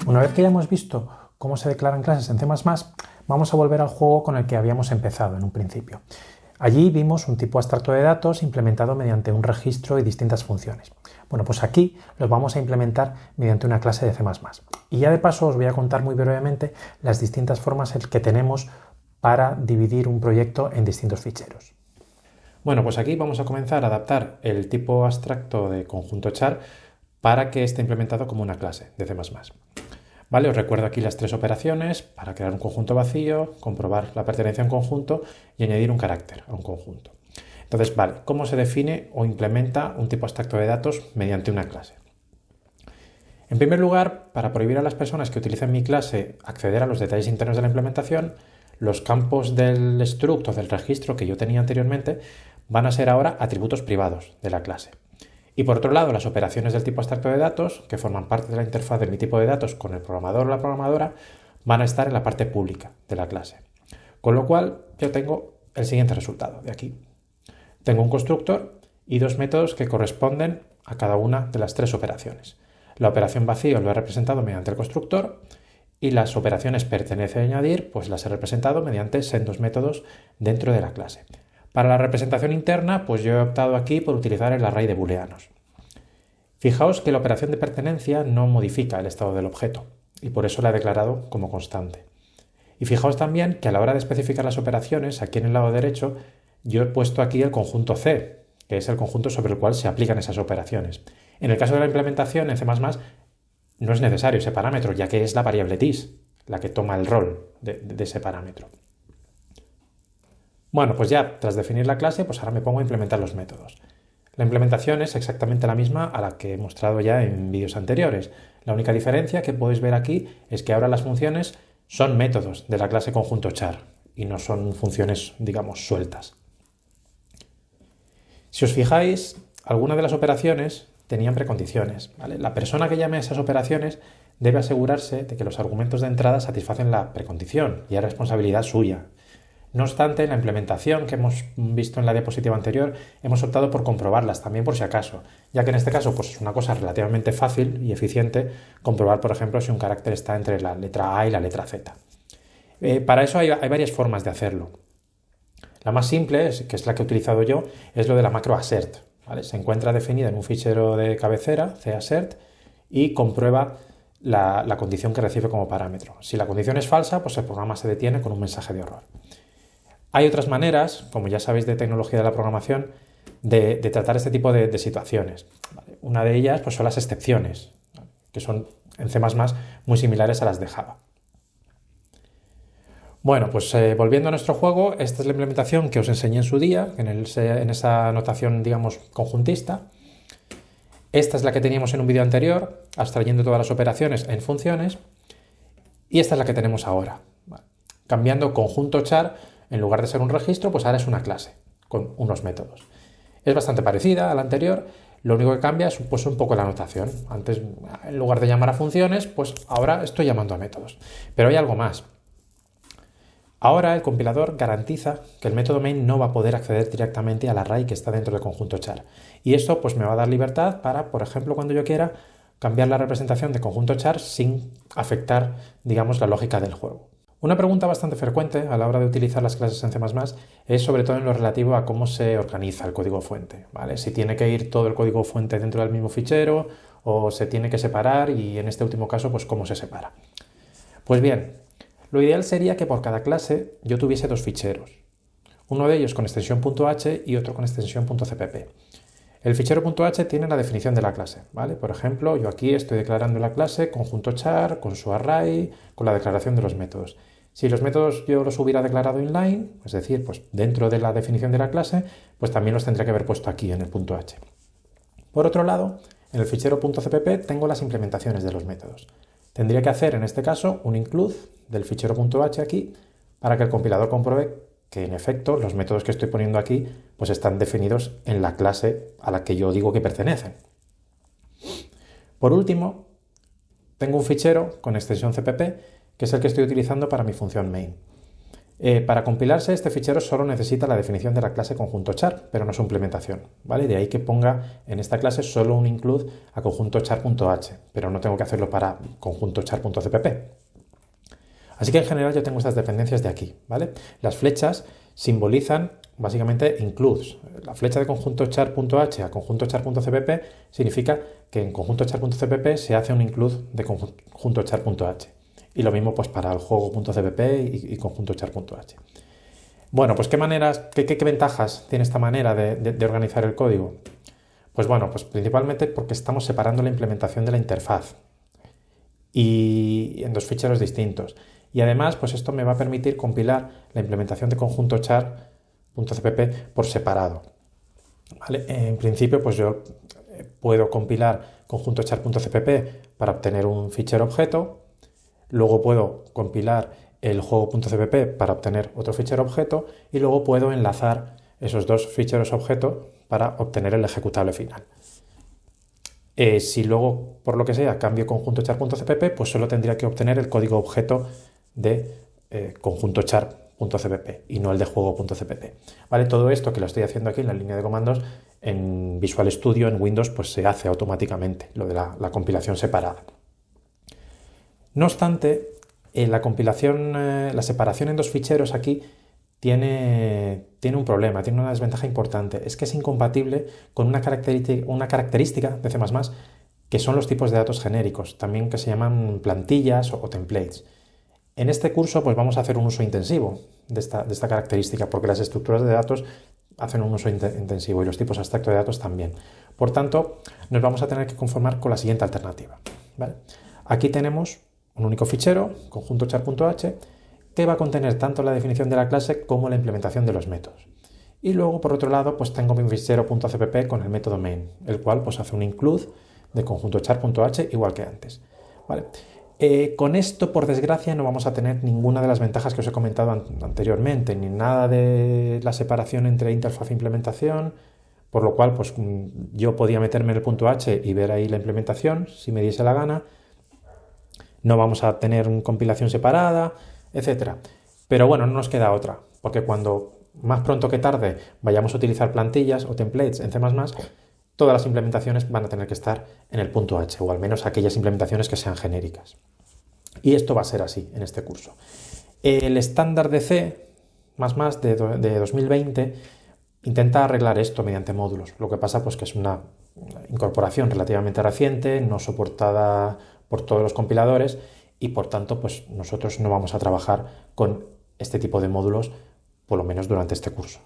Una vez que ya hemos visto cómo se declaran clases en C++, vamos a volver al juego con el que habíamos empezado en un principio. Allí vimos un tipo abstracto de datos implementado mediante un registro y distintas funciones. Bueno, pues aquí los vamos a implementar mediante una clase de C++. Y ya de paso os voy a contar muy brevemente las distintas formas que tenemos para dividir un proyecto en distintos ficheros. Bueno, pues aquí vamos a comenzar a adaptar el tipo abstracto de conjunto char para que esté implementado como una clase de C++. Vale, os recuerdo aquí las tres operaciones para crear un conjunto vacío, comprobar la pertenencia a un conjunto y añadir un carácter a un conjunto. Entonces, vale, ¿cómo se define o implementa un tipo abstracto de datos mediante una clase? En primer lugar, para prohibir a las personas que utilicen mi clase acceder a los detalles internos de la implementación, los campos del struct o del registro que yo tenía anteriormente van a ser ahora atributos privados de la clase. Y por otro lado, las operaciones del tipo abstracto de datos, que forman parte de la interfaz de mi tipo de datos con el programador o la programadora, van a estar en la parte pública de la clase. Con lo cual, yo tengo el siguiente resultado de aquí. Tengo un constructor y dos métodos que corresponden a cada una de las tres operaciones. La operación vacío lo he representado mediante el constructor y las operaciones pertenece a añadir, pues las he representado mediante sendos métodos dentro de la clase. Para la representación interna, pues yo he optado aquí por utilizar el array de booleanos. Fijaos que la operación de pertenencia no modifica el estado del objeto y por eso la he declarado como constante. Y fijaos también que a la hora de especificar las operaciones, aquí en el lado derecho, yo he puesto aquí el conjunto C, que es el conjunto sobre el cual se aplican esas operaciones. En el caso de la implementación en C++, no es necesario ese parámetro, ya que es la variable tis la que toma el rol de ese parámetro. Bueno, pues ya tras definir la clase, pues ahora me pongo a implementar los métodos. La implementación es exactamente la misma a la que he mostrado ya en vídeos anteriores. La única diferencia que podéis ver aquí es que ahora las funciones son métodos de la clase conjunto char y no son funciones, digamos, sueltas. Si os fijáis, algunas de las operaciones tenían precondiciones, ¿vale? La persona que llame a esas operaciones debe asegurarse de que los argumentos de entrada satisfacen la precondición y es responsabilidad suya. No obstante, en la implementación que hemos visto en la diapositiva anterior, hemos optado por comprobarlas también por si acaso, ya que en este caso pues es una cosa relativamente fácil y eficiente comprobar, por ejemplo, si un carácter está entre la letra A y la letra Z. Para eso hay varias formas de hacerlo. La más simple, que es la que he utilizado yo, es lo de la macro assert, ¿vale? Se encuentra definida en un fichero de cabecera, cassert, y comprueba la condición que recibe como parámetro. Si la condición es falsa, pues el programa se detiene con un mensaje de error. Hay otras maneras, como ya sabéis de tecnología de la programación, de tratar este tipo de situaciones. ¿Vale? Una de ellas pues, son las excepciones, ¿vale? Que son en C++ muy similares a las de Java. Bueno, pues volviendo a nuestro juego, esta es la implementación que os enseñé en su día, en esa notación, digamos, conjuntista. Esta es la que teníamos en un vídeo anterior, abstrayendo todas las operaciones en funciones. Y esta es la que tenemos ahora. ¿Vale? Cambiando conjunto char, en lugar de ser un registro, pues ahora es una clase, con unos métodos. Es bastante parecida a la anterior, lo único que cambia es pues, un poco la notación. Antes, en lugar de llamar a funciones, pues ahora estoy llamando a métodos. Pero hay algo más. Ahora el compilador garantiza que el método main no va a poder acceder directamente al array que está dentro del conjunto char. Y esto pues, me va a dar libertad para, por ejemplo, cuando yo quiera, cambiar la representación de conjunto char sin afectar, digamos, la lógica del juego. Una pregunta bastante frecuente a la hora de utilizar las clases en C++ es sobre todo en lo relativo a cómo se organiza el código fuente, ¿vale? Si tiene que ir todo el código fuente dentro del mismo fichero o se tiene que separar y en este último caso, pues cómo se separa. Pues bien, lo ideal sería que por cada clase yo tuviese dos ficheros, uno de ellos con extensión .h y otro con extensión .cpp. El fichero .h tiene la definición de la clase, ¿vale? Por ejemplo, yo aquí estoy declarando la clase conjunto char, con su array, con la declaración de los métodos. Si los métodos yo los hubiera declarado inline, es decir, pues dentro de la definición de la clase, pues también los tendría que haber puesto aquí en el .h. Por otro lado, en el fichero .cpp tengo las implementaciones de los métodos. Tendría que hacer en este caso un include del fichero .h aquí para que el compilador compruebe que en efecto los métodos que estoy poniendo aquí pues están definidos en la clase a la que yo digo que pertenecen. Por último, tengo un fichero con extensión cpp que es el que estoy utilizando para mi función main. Para compilarse, este fichero solo necesita la definición de la clase conjunto_char, pero no su implementación, ¿vale? De ahí que ponga en esta clase solo un include a conjunto_char.h, pero no tengo que hacerlo para conjunto_char.cpp. Así que en general yo tengo estas dependencias de aquí, ¿vale? Las flechas simbolizan básicamente includes. La flecha de conjunto_char.h a conjunto_char.cpp significa que en conjunto_char.cpp se hace un include de conjunto_char.h. Y lo mismo pues para el juego.cpp y conjunto_char.h. Bueno, pues ¿qué ventajas tiene esta manera de organizar el código? Pues bueno, pues principalmente porque estamos separando la implementación de la interfaz y en dos ficheros distintos. Y además, pues esto me va a permitir compilar la implementación de conjunto_char.cpp por separado. ¿Vale? En principio, pues yo puedo compilar conjunto_char.cpp para obtener un fichero objeto. Luego puedo compilar el juego.cpp para obtener otro fichero objeto y luego puedo enlazar esos dos ficheros objeto para obtener el ejecutable final. Si luego, por lo que sea, cambio conjunto_char.cpp, pues solo tendría que obtener el código objeto de conjunto_char.cpp y no el de juego.cpp. ¿Vale? Todo esto que lo estoy haciendo aquí en la línea de comandos en Visual Studio, en Windows, pues se hace automáticamente, lo de la compilación separada. No obstante, la compilación, la separación en dos ficheros aquí tiene un problema, tiene una desventaja importante. Es que es incompatible con una característica de C++, que son los tipos de datos genéricos, también que se llaman plantillas o templates. En este curso pues vamos a hacer un uso intensivo de esta característica, porque las estructuras de datos hacen un uso intensivo y los tipos abstractos de datos también. Por tanto, nos vamos a tener que conformar con la siguiente alternativa, ¿vale? Aquí tenemos un único fichero, conjunto_char.h, que va a contener tanto la definición de la clase como la implementación de los métodos. Y luego, por otro lado, pues tengo mi fichero .cpp con el método main, el cual pues hace un include de conjunto_char.h igual que antes. ¿Vale? Con esto, por desgracia, no vamos a tener ninguna de las ventajas que os he comentado anteriormente, ni nada de la separación entre interfaz e implementación, por lo cual pues yo podía meterme en el .h y ver ahí la implementación si me diese la gana. No vamos a tener una compilación separada, etc. Pero bueno, no nos queda otra, porque cuando más pronto que tarde vayamos a utilizar plantillas o templates en C++, todas las implementaciones van a tener que estar en el .h, o al menos aquellas implementaciones que sean genéricas. Y esto va a ser así en este curso. El estándar de C++ de 2020 intenta arreglar esto mediante módulos. Lo que pasa pues que es una incorporación relativamente reciente, no soportada por todos los compiladores y por tanto pues nosotros no vamos a trabajar con este tipo de módulos por lo menos durante este curso.